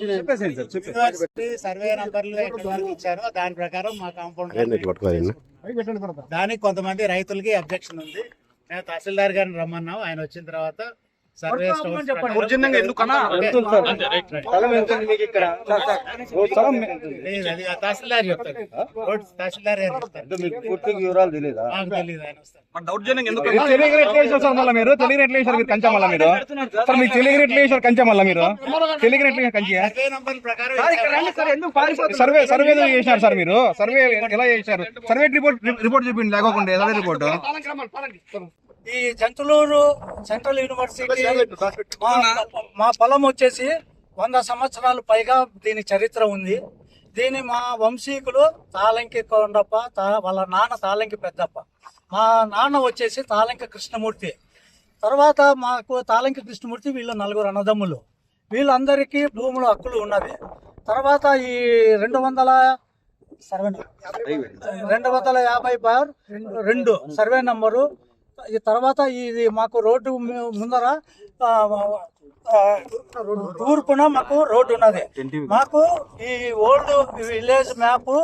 University survey నంబర్లు ఎక్కడ వరకు ఇచ్చారో దాని ప్రకారం మా కాంపౌండ్ దానికి కొంతమంది రైతులకి అబ్జెక్షన్ ఉంది. నేను తహసీల్దార్ గారిని రమ్మన్నాం. ఆయన వచ్చిన తర్వాత సర్వే తహసీల్దార్ చెప్తారు. తహసీల్దార్ వివరాలు తెలియదు. సర్వే చేశారు సార్ మీరు. సర్వే ఎలా చేశారు? సర్వే రిపోర్ట్ చెప్పింది లేకోకుండా సర్వే రిపోర్ట్. ఈ జంతులూరు సెంట్రల్ యూనివర్సిటీ మా పొలం వచ్చేసి 100 సంవత్సరాలు పైగా దీని చరిత్ర ఉంది. దీని మా వంశీకులు తాళంకి కొండప్ప, వాళ్ళ నాన్న తాళంకి పెద్దప్ప, మా నాన్న వచ్చేసి తాళంకి కృష్ణమూర్తి. తర్వాత మాకు తాళంకి కృష్ణమూర్తి వీళ్ళు 4 అన్నదమ్ములు. వీళ్ళందరికీ భూములు హక్కులు ఉన్నది. తర్వాత ఈ 250/2 సర్వే నంబరు. ఈ తర్వాత ఇది మాకు రోడ్డు ముందర తూర్పున మాకు రోడ్డు ఉన్నది. మాకు ఈ ఓల్డ్ విలేజ్ మ్యాప్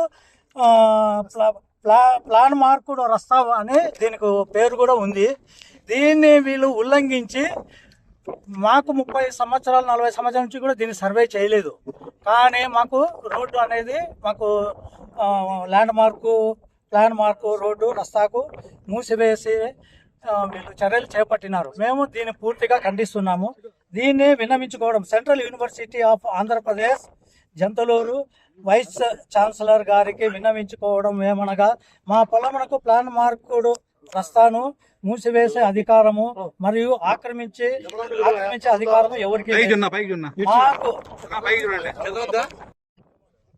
ప్లాన్ మార్కుడు రస్తా అని దీనికి పేరు కూడా ఉంది. దీన్ని వీళ్ళు ఉల్లంఘించి మాకు 30 సంవత్సరాలు 40 సంవత్సరాల నుంచి కూడా దీన్ని సర్వే చేయలేదు. కానీ మాకు రోడ్డు అనేది మాకు ప్లాన్ మార్కు రోడ్డు రస్తాకు మూసివేసి వీళ్ళు చర్యలు చేపట్టినారు. మేము దీన్ని పూర్తిగా ఖండిస్తున్నాము. దీన్ని విన్నవించుకోవడం central university of Andhra Pradesh Jantuluru vice chancellor గారికి విన్నవించుకోవడం ఏమనగా, మా పొలమునకు ప్లాన్ మార్కుడు రస్తాను మూసివేసే అధికారము మరియు ఆక్రమించే అధికారము ఎవరికి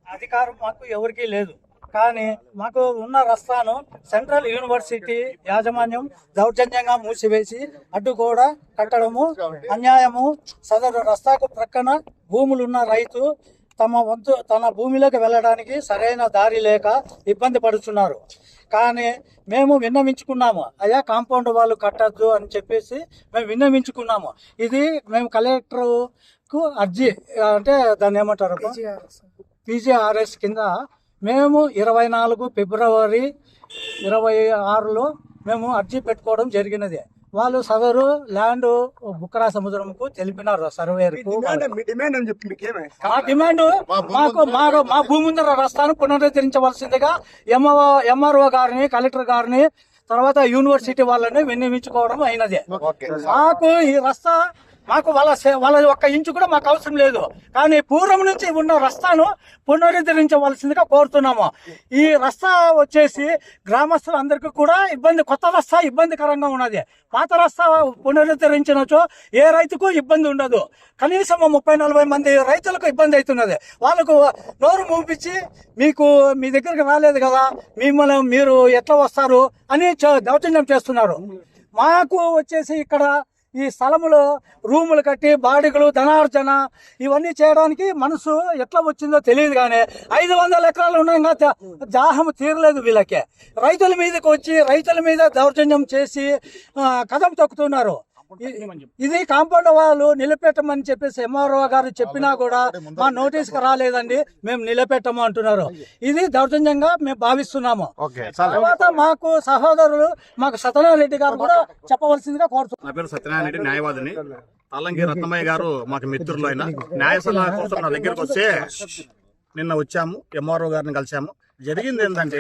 అధికారం మాకు ఎవరికీ లేదు. కానీ మాకు ఉన్న రస్తాను సెంట్రల్ యూనివర్సిటీ యాజమాన్యం దౌర్జన్యంగా మూసివేసి అడ్డుగోడ కట్టడము అన్యాయము. సదరు రస్తాకు ప్రక్కన భూములున్న రైతు తన భూమిలోకి వెళ్ళడానికి సరైన దారి లేక ఇబ్బంది పడుతున్నారు. కానీ మేము విన్నవించుకున్నాము, అయ్యా కాంపౌండ్ వాళ్ళు కట్టద్దు అని చెప్పేసి మేము విన్నవించుకున్నాము. ఇది మేము కలెక్టర్కు అర్జీ అంటే దాన్ని ఏమంటారు PGRS కింద మేము 24 ఫిబ్రవరి 26లో మేము అర్జీ పెట్టుకోవడం జరిగినది. వాళ్ళు సదరు ల్యాండ్ బుక్కరా సముద్రంకు తెలిపినారు సర్వేర్కు. మా డిమాండ్ మా భూమి ముందర రస్తాను పునరుద్ధరించవలసిందిగా MRO గారిని, కలెక్టర్ గారిని, తర్వాత యూనివర్సిటీ వాళ్ళని విన్నవించుకోవడం అయినది. మాకు ఈ రస్తా వాళ్ళ ఒక్క ఇంచు కూడా మాకు అవసరం లేదు. కానీ పూర్వం నుంచి ఉన్న రస్తాను పునరుద్ధరించవలసిందిగా కోరుతున్నాము. ఈ రస్తా వచ్చేసి గ్రామస్తులందరికీ కూడా కొత్త రస్తా ఇబ్బందికరంగా ఉన్నది. పాత రస్తా పునరుద్ధరించినచో ఏ రైతుకు ఇబ్బంది ఉండదు. కనీసం 30-40 మంది రైతులకు ఇబ్బంది అవుతున్నది. వాళ్ళకు నోరు మూపించి మీ దగ్గరికి రాలేదు కదా, మీరు ఎట్లా వస్తారు అని దౌర్జన్యం చేస్తున్నారు. మాకు వచ్చేసి ఇక్కడ ఈ స్థలములో రూములు కట్టి బాడిగలు ధనార్జన ఇవన్నీ చేయడానికి మనసు ఎట్లా వచ్చిందో తెలియదు. కానీ 500 ఎకరాలు ఉండగా దాహం తీరలేదు వీళ్ళకి. రైతుల మీదకి వచ్చి రైతుల మీద దౌర్జన్యం చేసి కదం తొక్కుతున్నారు. ఇది కాంపౌండ్ వాళ్ళు నిలబెట్టమని చెప్పేసి MRO గారు చెప్పినా కూడా మా నోటీస్కి రాలేదండి, మేము నిలబెట్టము అంటున్నారు. ఇది దౌర్జన్యంగా మేము భావిస్తున్నాము. తర్వాత మాకు సహోదరులు సత్యనారాయణ రెడ్డి గారు కూడా చెప్పవలసిందిగా కోరుతున్నాం. నా పేరు సత్యనారాయణ రెడ్డి, న్యాయవాదిని. తాళంకి రత్నమయ్య గారు మాకు మిత్రులు. అయినా న్యాయ సలహా కోసం నా దగ్గరకు వస్తే నిన్న వచ్చాము, MRO గారిని కలిసాము. జరిగింది ఏంటంటే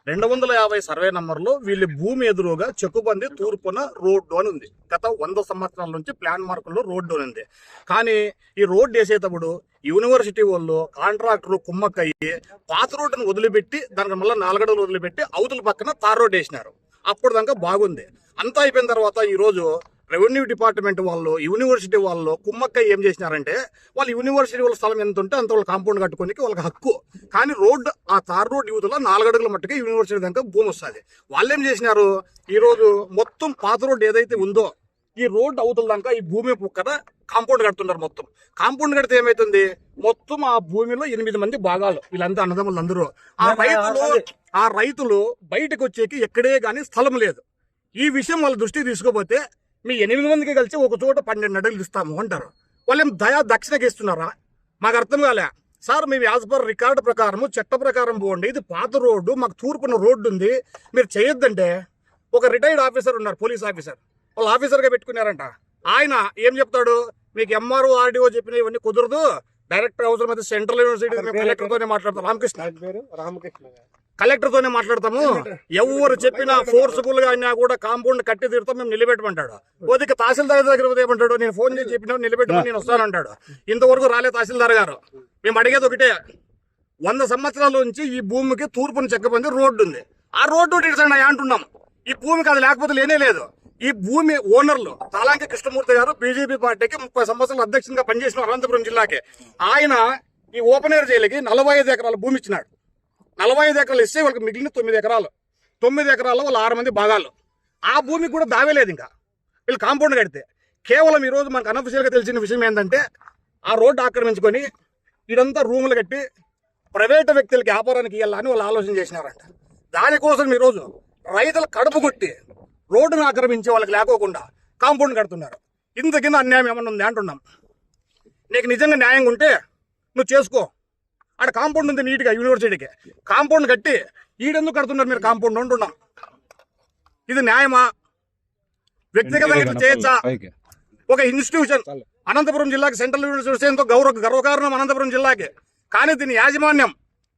250 సర్వే నంబర్లో వీళ్ళ భూమి ఎదురుగా చెక్కుబంది తూర్పున రోడ్డు అని ఉంది. గత 100 సంవత్సరాల నుంచి ప్లాన్ మార్కుల్లో రోడ్డు అని ఉంది. కానీ ఈ రోడ్డు వేసేటప్పుడు యూనివర్సిటీ వాళ్ళు కాంట్రాక్టర్ కుమ్మక్కయ్యి పాత రోడ్డును వదిలిపెట్టి దానికి మళ్ళీ 4 అడుగులు వదిలిపెట్టి అవతల పక్కన తార్ రోడ్డు వేసినారు. అప్పుడు దాకా బాగుంది. అంతా అయిపోయిన తర్వాత ఈరోజు రెవెన్యూ డిపార్ట్మెంట్ వాళ్ళు యూనివర్సిటీ వాళ్ళు కుమ్మక్క ఏం చేసినారంటే, వాళ్ళు యూనివర్సిటీ వాళ్ళ స్థలం ఎంత ఉంటే అంత వాళ్ళు కాంపౌండ్ కట్టుకోనికి వాళ్ళకి హక్కు. కానీ రోడ్డు ఆ తార్ రోడ్ యూత్లో 4 అడుగుల మట్టుకే యూనివర్సిటీ దాకా భూమి వస్తుంది. వాళ్ళు ఏం చేసినారు, ఈరోజు మొత్తం పాత రోడ్డు ఏదైతే ఉందో ఈ రోడ్డు అవతల దాకా ఈ భూమి పుక్కన కాంపౌండ్ కడుతున్నారు. మొత్తం కాంపౌండ్ కడితే ఏమైతుంది, మొత్తం ఆ భూమిలో 8 మంది భాగాలు, వీళ్ళంతా అన్నదమ్ములు అందరూ. ఆ రైతులు బయటకు వచ్చేకి ఎక్కడే కానీ స్థలం లేదు. ఈ విషయం వాళ్ళ దృష్టికి తీసుకోపోతే మీ 8 మందికి కలిసి ఒక చోట 12 అడుగులు ఇస్తాము అంటారు. వాళ్ళు ఏం దక్షిణకి ఇస్తున్నారా? మాకు అర్థం కాలే సార్. మేము యాజ్ పర్ రికార్డు ప్రకారం చట్ట ప్రకారం పోండి, ఇది పాత రోడ్డు, మాకు తూర్పున రోడ్డు ఉంది, మీరు చేయొద్దంటే ఒక రిటైర్డ్ ఆఫీసర్ ఉన్నారు, పోలీస్ ఆఫీసర్, వాళ్ళు ఆఫీసర్గా పెట్టుకున్నారంట. ఆయన ఏం చెప్తాడు, మీకు ఎంఆర్ఓ ఆర్డీఓ చెప్పిన ఇవన్నీ కుదరదు, డైరెక్టర్ అవసరం అయితే సెంట్రల్ యూనివర్సిటీ కలెక్టర్తోనే మాట్లాడతాం. రామకృష్ణ కలెక్టర్తోనే మాట్లాడతాము. ఎవరు చెప్పినా ఫోర్స్ఫుల్ గా అయినా కూడా కాంపౌండ్ కట్టి తీరుతాం, మేము నిలబెట్టమంటాడు. పోతే తహసీల్దార్ దగ్గర ఏమంటాడు, నేను ఫోన్ చేసి చెప్పినా నిలబెట్టమని నేను వస్తానంటాడు. ఇంతవరకు రాలే తహసీల్దార్ గారు. మేము అడిగేది ఒకటే, 100 సంవత్సరాల నుంచి ఈ భూమికి తూర్పుని చెక్కబంది రోడ్డు ఉంది, ఆ రోడ్డు ఇటు అంటున్నాం. ఈ భూమికి అది లేకపోతే లేనే లేదు. ఈ భూమి ఓనర్లు తాలాంకి కృష్ణమూర్తి గారు బీజేపీ పార్టీకి 30 సంవత్సరాలు అధ్యక్షునిగా పనిచేసిన అనంతపురం జిల్లాకి. ఆయన ఈ ఓపెన్ ఎయిర్ జైలుకి 45 ఎకరాల భూమి ఇచ్చినాడు. 45 ఎకరాలు ఇస్తే వాళ్ళకి మిగిలిన 9 ఎకరాలు. 9 ఎకరాల్లో వాళ్ళు 6 మంది భాగాలు. ఆ భూమికి కూడా దావేలేదు. ఇంకా వీళ్ళు కాంపౌండ్ కడితే కేవలం ఈరోజు మనకు అనఫిషియల్గా తెలిసిన విషయం ఏంటంటే, ఆ రోడ్డు ఆక్రమించుకొని ఇదంతా రూములు కట్టి ప్రైవేట్ వ్యక్తులకి వ్యాపారానికి ఇవ్వాలని వాళ్ళు ఆలోచన చేసినారంట. దానికోసం ఈరోజు రైతులు కడుపు కొట్టి రోడ్డును ఆక్రమించి వాళ్ళకి లేకోకుండా కాంపౌండ్ కడుతున్నారు. ఇంత కింద అన్యాయం ఏమన్నా ఉంది అంటున్నాం. నీకు నిజంగా న్యాయంగా ఉంటే నువ్వు చేసుకో. ఆడ కాంపౌండ్ ఉంది నీట్గా, యూనివర్సిటీకి కాంపౌండ్ కట్టి ఈడెందుకు కడుతున్నారు మీరు కాంపౌండ్ అంటున్నాం. ఇది న్యాయమా? వ్యక్తిగతంగా చేయొచ్చా? ఒక ఇన్స్టిట్యూషన్ అనంతపురం జిల్లాకి సెంట్రల్ యూనివర్సిటీ ఎంతో గర్వకారణం అనంతపురం జిల్లాకి. కానీ దీని యాజమాన్యం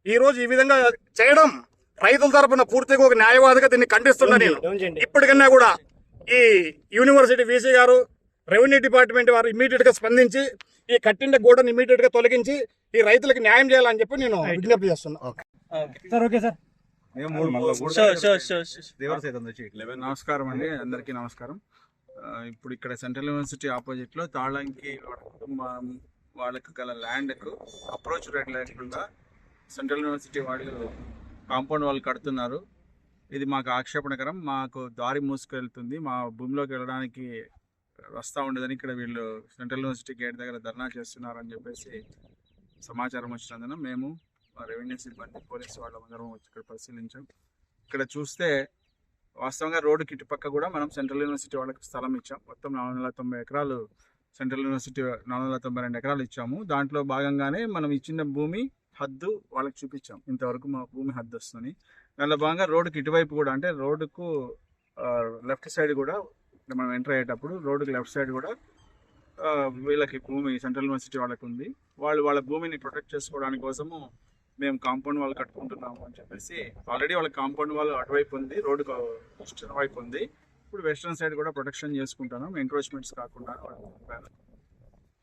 ఈ రోజు ఈ విధంగా చేయడం రైతుల తరపున పూర్తిగా ఒక న్యాయవాదిగా దీన్ని ఖండిస్తున్నా నేను. ఇప్పటికన్నా కూడా ఈ యూనివర్సిటీ వీసీ గారు, రెవెన్యూ డిపార్ట్మెంట్ వారు ఇమీడియట్ గా స్పందించి ఈ కట్టిండ గోడను ఇమీడియట్ గా తొలగించి ఈ రైతులకు న్యాయం చేయాలని చెప్పి నేను విజ్ఞప్తి చేస్తున్నా. నమస్కారం అండి, అందరికీ నమస్కారం. ఇప్పుడు ఇక్కడ సెంట్రల్ యూనివర్సిటీ ఆపోజిట్ లో తాళంకి వాళ్ళకు గల ల్యాండ్కు అప్రోచ్ రోడ్ లేకుండా సెంట్రల్ యూనివర్సిటీ వాళ్ళు కాంపౌండ్ వాళ్ళు కడుతున్నారు. ఇది మాకు ఆక్షేపణకరం. మాకు దారి మూసుకెళ్తుంది, మా భూమిలోకి వెళ్ళడానికి రస్తా ఉండదని ఇక్కడ వీళ్ళు సెంట్రల్ యూనివర్సిటీ గేట్ దగ్గర ధర్నా చేస్తున్నారని చెప్పేసి సమాచారం వచ్చినందున మేము రెవెన్యూ సిబ్బంది, పోలీసు వాళ్ళందరం వచ్చి ఇక్కడ పరిశీలించాం. ఇక్కడ చూస్తే వాస్తవంగా రోడ్డుకి ఇటుపక్క కూడా మనం సెంట్రల్ యూనివర్సిటీ వాళ్ళకి స్థలం ఇచ్చాం. మొత్తం 490 ఎకరాలు సెంట్రల్ యూనివర్సిటీ 492 ఎకరాలు ఇచ్చాము. దాంట్లో భాగంగానే మనం ఇచ్చిన భూమి హద్దు వాళ్ళకి చూపించాం, ఇంతవరకు మా భూమి హద్దు వస్తుంది. దానిలో భాగంగా రోడ్డుకి ఇటువైపు కూడా, అంటే రోడ్డుకు లెఫ్ట్ సైడ్ కూడా మనం ఎంటర్ అయ్యేటప్పుడు రోడ్డుకి లెఫ్ట్ సైడ్ కూడా వీళ్ళకి భూమి సెంట్రల్ యూనివర్సిటీ వాళ్ళకి ఉంది. వాళ్ళ భూమిని ప్రొటెక్ట్ చేసుకోవడానికి కోసము మేము కాంపౌండ్ వాళ్ళు కట్టుకుంటున్నాము అని చెప్పేసి, ఆల్రెడీ వాళ్ళ కాంపౌండ్ వాళ్ళు అటువైపు ఉంది, రోడ్డుకు వెస్టర్న్ వైపు ఉంది. ఇప్పుడు వెస్టర్న్ సైడ్ కూడా ప్రొటెక్షన్ చేసుకుంటున్నాం, ఎంక్రోచ్మెంట్స్ కాకుండా.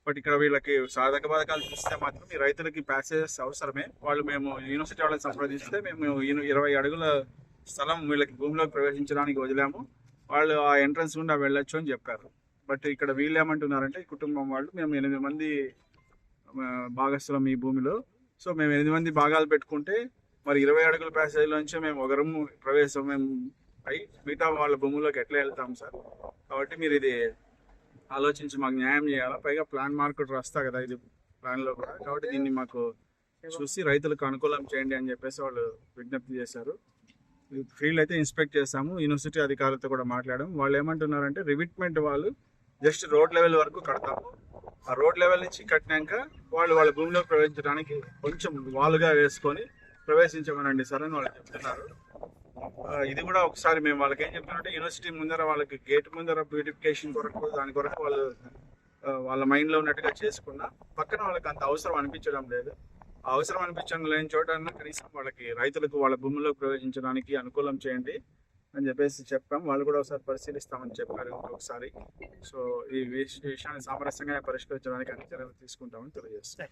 బట్ ఇక్కడ వీళ్ళకి సాధక బాధకాలు చూస్తే మాత్రం ఈ రైతులకి ప్యాసేజెస్ అవసరమే. మేము యూనివర్సిటీ వాళ్ళని సంప్రదిస్తే మేము 20 అడుగుల స్థలం వీళ్ళకి భూమిలోకి ప్రవేశించడానికి వదిలాము, వాళ్ళు ఆ ఎంట్రన్స్ గుండా వెళ్ళొచ్చు అని చెప్పారు. బట్ ఇక్కడ వీళ్ళు ఏమంటున్నారంటే, ఈ కుటుంబం వాళ్ళు, మేము 8 మంది భాగస్థులం ఈ భూమిలో, సో మేము 8 మంది భాగాలు పెట్టుకుంటే మరి 20 అడుగుల ప్యాసేజ్లోంచి మేము ఒకరము ప్రవేశం మేము అయి మిగతా వాళ్ళ భూముల్లోకి ఎట్లా వెళ్తాం సార్? కాబట్టి మీరు ఇది ఆలోచించి మాకు న్యాయం చేయాలా. పైగా ప్లాన్ మార్కెట్ రాస్తా కదా ఇది ప్లాన్లో కూడా, కాబట్టి దీన్ని మాకు చూసి రైతులకు అనుకూలం చేయండి అని చెప్పేసి వాళ్ళు విజ్ఞప్తి చేశారు. ఫీల్డ్ అయితే ఇన్స్పెక్ట్ చేస్తాము, యూనివర్సిటీ అధికారులతో కూడా మాట్లాడాము. వాళ్ళు ఏమంటున్నారంటే, రివిట్మెంట్ వాళ్ళు జస్ట్ రోడ్ లెవెల్ వరకు కడతాము, ఆ రోడ్ లెవెల్ నుంచి కట్టినాక వాళ్ళ భూమిలోకి ప్రవేశించడానికి కొంచెం వాలుగా వేసుకొని ప్రవేశించమనండి సార్ అని వాళ్ళు చెప్తున్నారు. ఇది కూడా ఒకసారి మేము వాళ్ళకి ఏం చెప్తున్నారంటే, యూనివర్సిటీ ముందర వాళ్ళకి గేట్ ముందర బ్యూటిఫికేషన్ కొరకు దాని కొరకు వాళ్ళు వాళ్ళ మైండ్లో ఉన్నట్టుగా చేసుకున్నా పక్కన వాళ్ళకి అంత అవసరం అనిపించడం లేదు. ఆ అవసరం అనిపించడం లేని చోట కనీసం వాళ్ళకి రైతులకు వాళ్ళ భూమిలోకి ప్రవేశించడానికి అనుకూలం చేయండి అని చెప్పేసి చెప్పాం. వాళ్ళు కూడా ఒకసారి పరిశీలిస్తామని చెప్పారు ఇంకొకసారి. సో ఈ విషయాన్ని సామరస్యంగా పరిష్కరించడానికి అన్ని చర్యలు తీసుకుంటామని తెలియజేస్తాం.